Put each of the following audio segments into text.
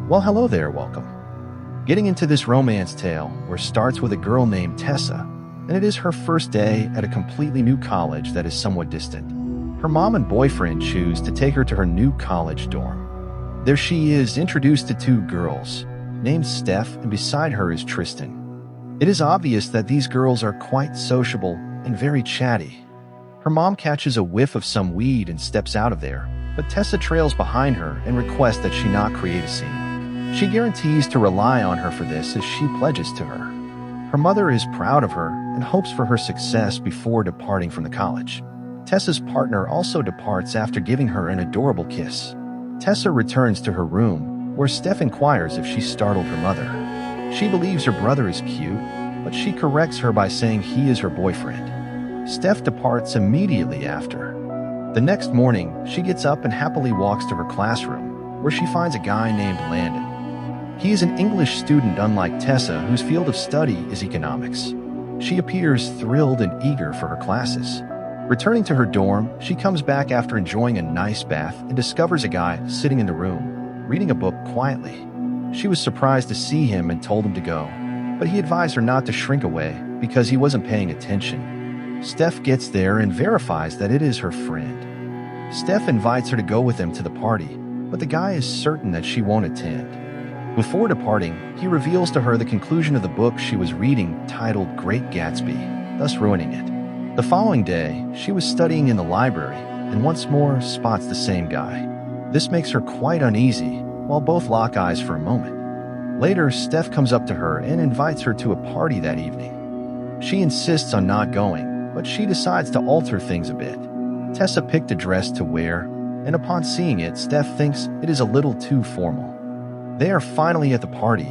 Well, hello there, welcome. Getting into this romance tale, where starts with a girl named Tessa, and it is her first day at a completely new college that is somewhat distant. Her mom and boyfriend choose to take her to her new college dorm. There she is introduced to two girls, named Steph, and beside her is Tristan. It is obvious that these girls are quite sociable and very chatty. Her mom catches a whiff of some weed and steps out of there, but Tessa trails behind her and requests that she not create a scene. She guarantees to rely on her for this as she pledges to her. Her mother is proud of her and hopes for her success before departing from the college. Tessa's partner also departs after giving her an adorable kiss. Tessa returns to her room, where Steph inquires if she startled her mother. She believes her brother is cute, but she corrects her by saying he is her boyfriend. Steph departs immediately after. The next morning, she gets up and happily walks to her classroom, where she finds a guy named Landon. He is an English student unlike Tessa, whose field of study is economics. She appears thrilled and eager for her classes. Returning to her dorm, she comes back after enjoying a nice bath and discovers a guy sitting in the room, reading a book quietly. She was surprised to see him and told him to go, but he advised her not to shrink away because he wasn't paying attention. Steph gets there and verifies that it is her friend. Steph invites her to go with them to the party, but the guy is certain that she won't attend. Before departing, he reveals to her the conclusion of the book she was reading, titled Great Gatsby, thus ruining it. The following day, she was studying in the library and once more spots the same guy. This makes her quite uneasy, while both lock eyes for a moment. Later, Steph comes up to her and invites her to a party that evening. She insists on not going, but she decides to alter things a bit. Tessa picked a dress to wear, and upon seeing it, Steph thinks it is a little too formal. They are finally at the party,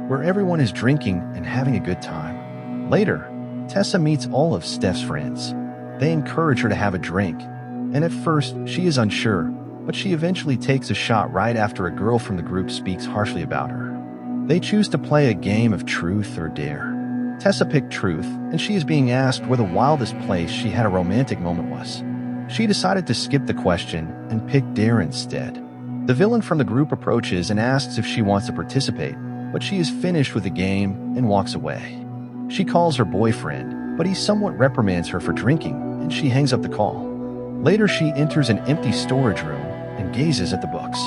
where everyone is drinking and having a good time. Later, Tessa meets all of Steph's friends. They encourage her to have a drink, and at first, she is unsure, but she eventually takes a shot right after a girl from the group speaks harshly about her. They choose to play a game of truth or dare. Tessa picked truth, and she is being asked where the wildest place she had a romantic moment was. She decided to skip the question and pick dare instead. The villain from the group approaches and asks if she wants to participate, but she is finished with the game and walks away. She calls her boyfriend, but he somewhat reprimands her for drinking, and she hangs up the call. Later, she enters an empty storage room and gazes at the books.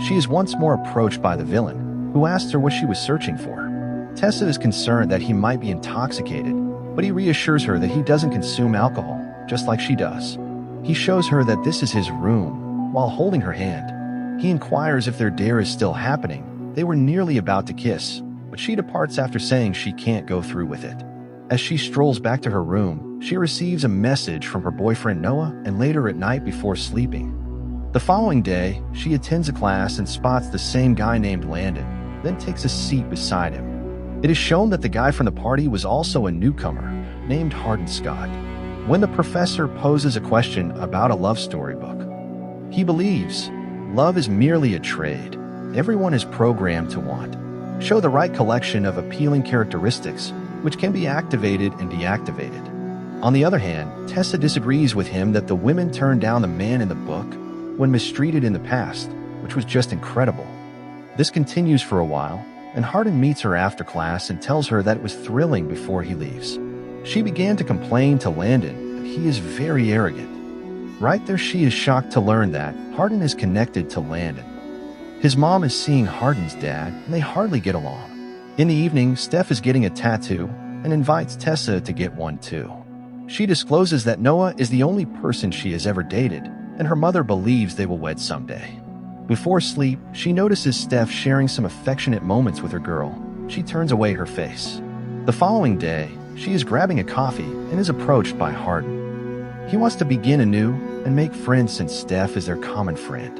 She is once more approached by the villain, who asks her what she was searching for. Tessa is concerned that he might be intoxicated, but he reassures her that he doesn't consume alcohol, just like she does. He shows her that this is his room, while holding her hand. He inquires if their dare is still happening. They were nearly about to kiss, but she departs after saying she can't go through with it. As she strolls back to her room, she receives a message from her boyfriend Noah, and later at night before sleeping. The following day, she attends a class and spots the same guy named Landon, then takes a seat beside him. It is shown that the guy from the party was also a newcomer, named Hardin Scott. When the professor poses a question about a love story book, he believes love is merely a trade. Everyone is programmed to want. Show the right collection of appealing characteristics, which can be activated and deactivated. On the other hand, Tessa disagrees with him that the women turned down the man in the book when mistreated in the past, which was just incredible. This continues for a while, and Hardin meets her after class and tells her that it was thrilling before he leaves. She began to complain to Landon that he is very arrogant. Right there, she is shocked to learn that Hardin is connected to Landon. His mom is seeing Hardin's dad, and they hardly get along. In the evening, Steph is getting a tattoo and invites Tessa to get one too. She discloses that Noah is the only person she has ever dated, and her mother believes they will wed someday. Before sleep, she notices Steph sharing some affectionate moments with her girl. She turns away her face. The following day, she is grabbing a coffee and is approached by Hardin. He wants to begin anew and make friends since Steph is their common friend.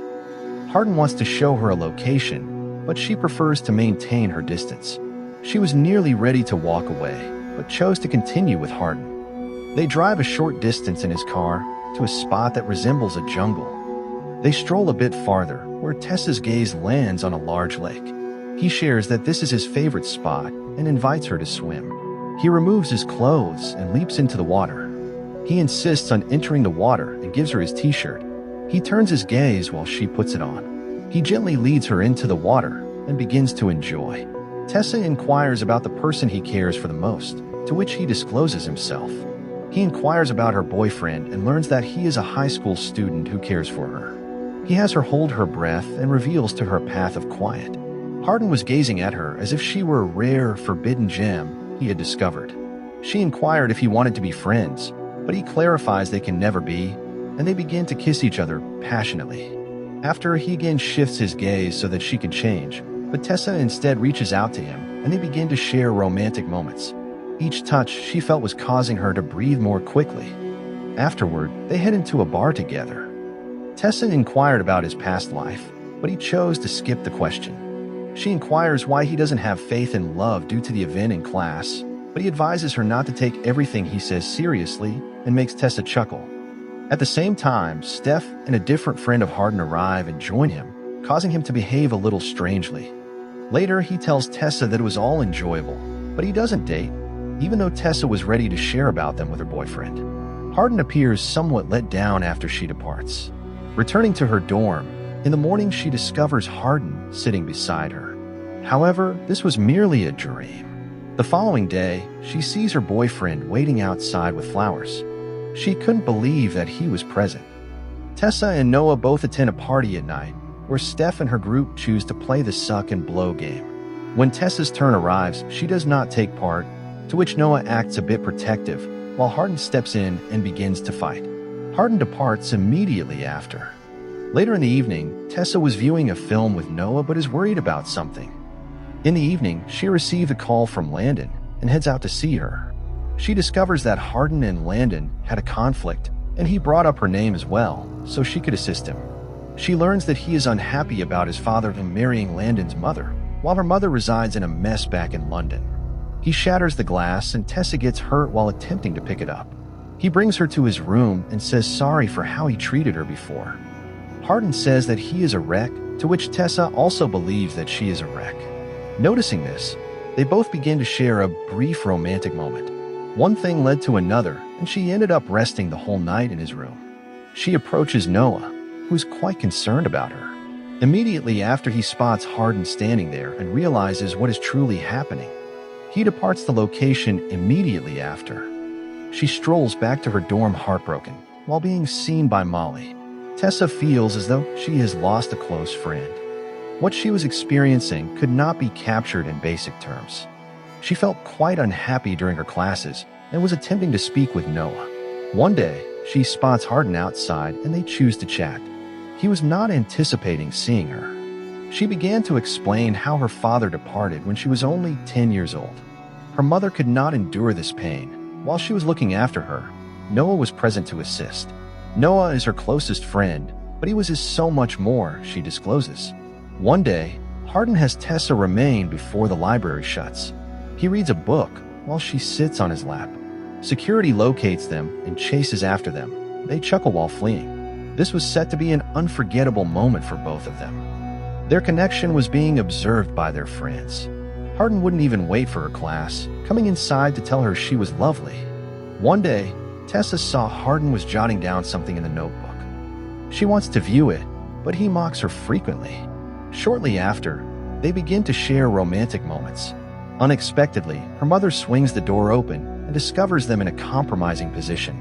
Hardin wants to show her a location, but she prefers to maintain her distance. She was nearly ready to walk away, but chose to continue with Hardin. They drive a short distance in his car to a spot that resembles a jungle. They stroll a bit farther, where Tessa's gaze lands on a large lake. He shares that this is his favorite spot and invites her to swim. He removes his clothes and leaps into the water. He insists on entering the water and gives her his t-shirt. He turns his gaze while she puts it on. He gently leads her into the water, and begins to enjoy. Tessa inquires about the person he cares for the most, to which he discloses himself. He inquires about her boyfriend and learns that he is a high school student who cares for her. He has her hold her breath and reveals to her a path of quiet. Hardin was gazing at her as if she were a rare, forbidden gem he had discovered. She inquired if he wanted to be friends, but he clarifies they can never be, and they begin to kiss each other passionately. After, he again shifts his gaze so that she can change, but Tessa instead reaches out to him, and they begin to share romantic moments. Each touch she felt was causing her to breathe more quickly. Afterward, they head into a bar together. Tessa inquired about his past life, but he chose to skip the question. She inquires why he doesn't have faith in love due to the event in class, but he advises her not to take everything he says seriously and makes Tessa chuckle. At the same time, Steph and a different friend of Hardin arrive and join him, causing him to behave a little strangely. Later, he tells Tessa that it was all enjoyable, but he doesn't date, even though Tessa was ready to share about them with her boyfriend. Hardin appears somewhat let down after she departs. Returning to her dorm, in the morning she discovers Hardin sitting beside her. However, this was merely a dream. The following day, she sees her boyfriend waiting outside with flowers. She couldn't believe that he was present. Tessa and Noah both attend a party at night, where Steph and her group choose to play the suck and blow game. When Tessa's turn arrives, she does not take part, to which Noah acts a bit protective, while Hardin steps in and begins to fight. Hardin departs immediately after. Later in the evening, Tessa was viewing a film with Noah but is worried about something. In the evening, she received a call from Landon and heads out to see her. She discovers that Hardin and Landon had a conflict, and he brought up her name as well, so she could assist him. She learns that he is unhappy about his father marrying Landon's mother, while her mother resides in a mess back in London. He shatters the glass and Tessa gets hurt while attempting to pick it up. He brings her to his room and says sorry for how he treated her before. Hardin says that he is a wreck, to which Tessa also believes that she is a wreck. Noticing this, they both begin to share a brief romantic moment. One thing led to another, and she ended up resting the whole night in his room. She approaches Noah, who is quite concerned about her. Immediately after, he spots Hardin standing there and realizes what is truly happening. He departs the location immediately after. She strolls back to her dorm heartbroken, while being seen by Molly. Tessa feels as though she has lost a close friend. What she was experiencing could not be captured in basic terms. She felt quite unhappy during her classes and was attempting to speak with Noah. One day, she spots Hardin outside and they choose to chat. He was not anticipating seeing her. She began to explain how her father departed when she was only 10 years old. Her mother could not endure this pain. While she was looking after her, Noah was present to assist. Noah is her closest friend, but he was so much more, she discloses. One day, Hardin has Tessa remain before the library shuts. He reads a book while she sits on his lap. Security locates them and chases after them. They chuckle while fleeing. This was set to be an unforgettable moment for both of them. Their connection was being observed by their friends. Hardin wouldn't even wait for her class, coming inside to tell her she was lovely. One day, Tessa saw Hardin was jotting down something in the notebook. She wants to view it, but he mocks her frequently. Shortly after, they begin to share romantic moments. Unexpectedly, her mother swings the door open and discovers them in a compromising position.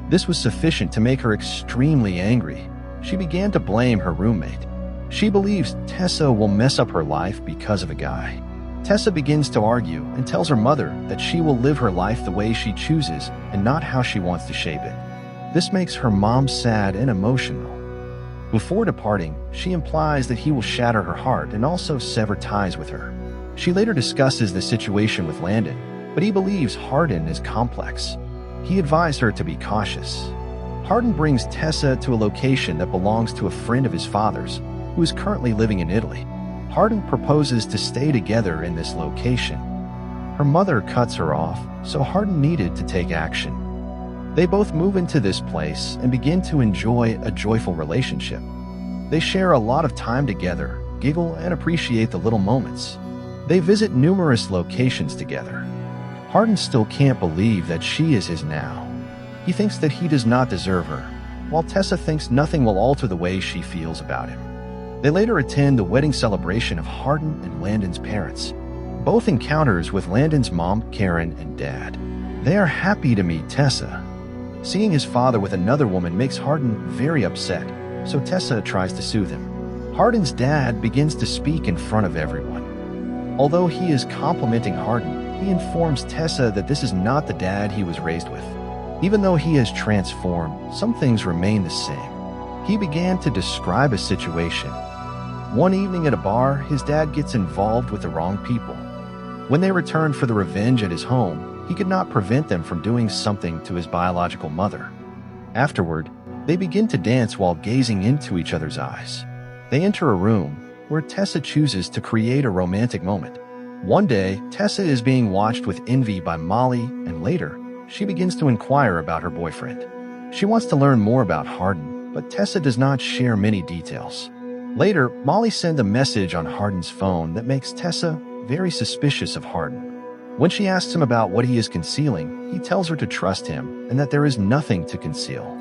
This was sufficient to make her extremely angry. She began to blame her roommate. She believes Tessa will mess up her life because of a guy. Tessa begins to argue and tells her mother that she will live her life the way she chooses and not how she wants to shape it. This makes her mom sad and emotional. Before departing, she implies that he will shatter her heart and also sever ties with her. She later discusses the situation with Landon, but he believes Hardin is complex. He advised her to be cautious. Hardin brings Tessa to a location that belongs to a friend of his father's, who is currently living in Italy. Hardin proposes to stay together in this location. Her mother cuts her off, so Hardin needed to take action. They both move into this place and begin to enjoy a joyful relationship. They share a lot of time together, giggle, and appreciate the little moments. They visit numerous locations together. Hardin still can't believe that she is his now. He thinks that he does not deserve her, while Tessa thinks nothing will alter the way she feels about him. They later attend the wedding celebration of Hardin and Landon's parents. Both encounters with Landon's mom, Karen, and dad. They are happy to meet Tessa. Seeing his father with another woman makes Hardin very upset, so Tessa tries to soothe him. Hardin's dad begins to speak in front of everyone. Although he is complimenting Hardin, he informs Tessa that this is not the dad he was raised with. Even though he has transformed, some things remain the same. He began to describe a situation. One evening at a bar, his dad gets involved with the wrong people. When they return for the revenge at his home, he could not prevent them from doing something to his biological mother. Afterward, they begin to dance while gazing into each other's eyes. They enter a room where Tessa chooses to create a romantic moment. One day, Tessa is being watched with envy by Molly, and later, she begins to inquire about her boyfriend. She wants to learn more about Hardin, but Tessa does not share many details. Later, Molly sends a message on Hardin's phone that makes Tessa very suspicious of Hardin. When she asks him about what he is concealing, he tells her to trust him and that there is nothing to conceal.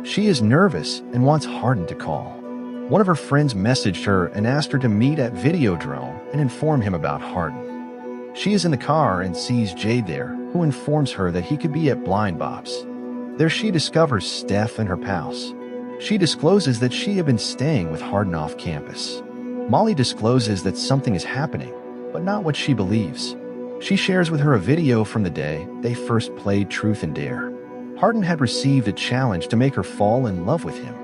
She is nervous and wants Hardin to call. One of her friends messaged her and asked her to meet at Videodrome and inform him about Hardin. She is in the car and sees Jade there, who informs her that he could be at Blind Bob's. There she discovers Steph and her pals. She discloses that she had been staying with Hardin off campus. Molly discloses that something is happening, but not what she believes. She shares with her a video from the day they first played Truth and Dare. Hardin had received a challenge to make her fall in love with him.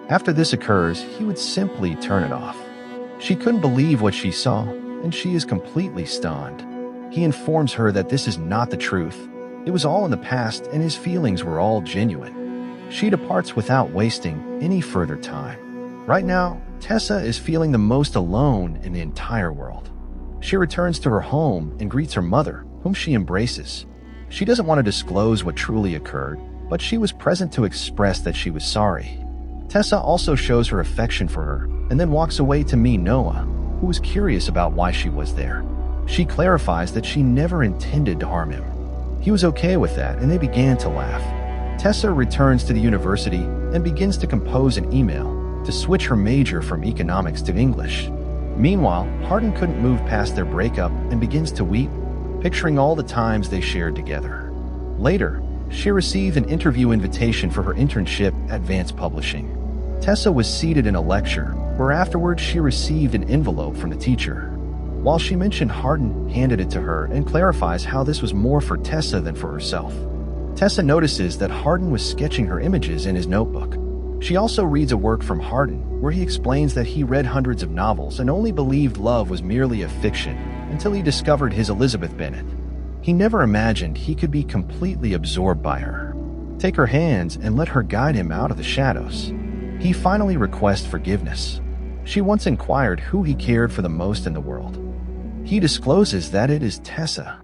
After this occurs, he would simply turn it off. She couldn't believe what she saw, and she is completely stunned. He informs her that this is not the truth. It was all in the past and his feelings were all genuine. She departs without wasting any further time. Right now, Tessa is feeling the most alone in the entire world. She returns to her home and greets her mother, whom she embraces. She doesn't want to disclose what truly occurred, but she was present to express that she was sorry. Tessa also shows her affection for her and then walks away to meet Noah, who was curious about why she was there. She clarifies that she never intended to harm him. He was okay with that, and they began to laugh. Tessa returns to the university and begins to compose an email to switch her major from economics to English. Meanwhile, Hardin couldn't move past their breakup and begins to weep, picturing all the times they shared together. Later, she received an interview invitation for her internship at Vance Publishing. Tessa was seated in a lecture, where afterwards she received an envelope from the teacher. While she mentioned Hardin handed it to her and clarifies how this was more for Tessa than for herself. Tessa notices that Hardin was sketching her images in his notebook. She also reads a work from Hardin where he explains that he read hundreds of novels and only believed love was merely a fiction until he discovered his Elizabeth Bennet. He never imagined he could be completely absorbed by her, take her hands and let her guide him out of the shadows. He finally requests forgiveness. She once inquired who he cared for the most in the world. He discloses that it is Tessa.